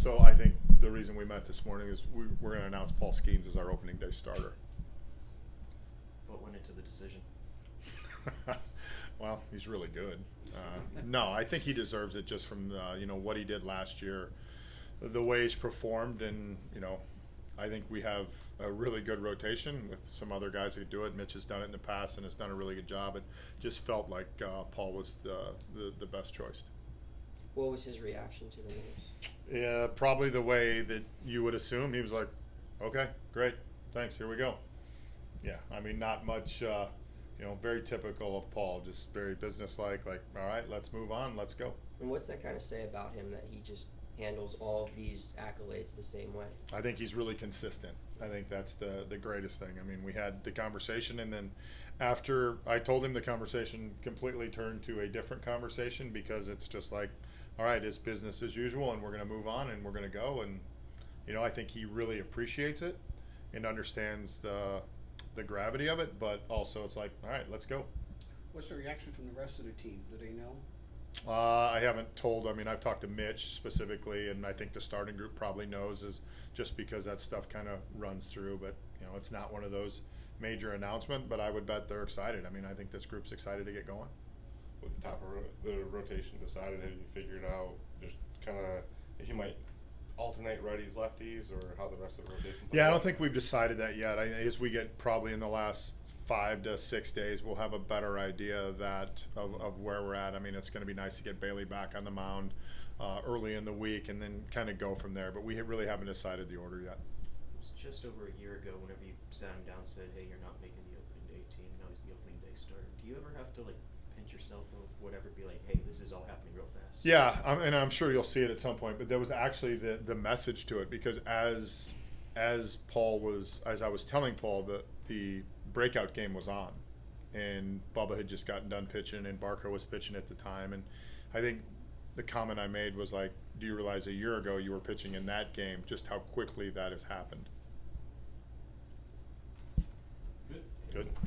So I think the reason we met this morning is we're going to announce Paul Skenes as our opening day starter. What went into the decision? Well, he's really good. No, I think he deserves it just from what he did last year, the way he's performed, and I think we have a really good rotation with some other guys who do it. Mitch has done it in the past and has done a really good job. It just felt like Paul was the best choice. What was his reaction to the news? Yeah, probably the way that you would assume. He was like, "Okay, great, thanks. Here we go." Yeah, I mean, not much. Very typical of Paul. Just very businesslike. Like, all right, let's move on. Let's go. And what's that kind of say about him that he just handles all of these accolades the same way? I think he's really consistent. I think that's the greatest thing. I mean, we had the conversation, and then after I told him, the conversation completely turned to a different conversation, because it's just like, all right, it's business as usual, and we're going to move on, and we're going to go. And I think he really appreciates it and understands the gravity of it, but also it's like, all right, let's go. What's the reaction from the rest of the team? Do they know? I haven't told. I mean, I've talked to Mitch specifically, and I think the starting group probably knows, is just because that stuff kind of runs through. But it's not one of those major announcements. But I would bet they're excited. I mean, I think this group's excited to get going. With the top of the rotation decided, have you figured out just kind of if you might alternate righties, lefties, or how the rest of the rotation plays? Yeah, I don't think we've decided that yet. As we get probably in the last 5 to 6 days, we'll have a better idea of where we're at. I mean, it's going to be nice to get Bailey back on the mound early in the week, and then kind of go from there. But we really haven't decided the order yet. It was just over a year ago whenever you sat him down and said, hey, you're not making the opening day team. Now he's the opening day starter. Do you ever have to pinch yourself or whatever, be like, hey, this is all happening real fast? Yeah, and I'm sure you'll see it at some point. But there was actually the message to it, because as I was telling Paul, the breakout game was on, and Bubba had just gotten done pitching, and Barker was pitching at the time, and I think the comment I made was like, do you realize a year ago you were pitching in that game, just how quickly that has happened? Good. Good.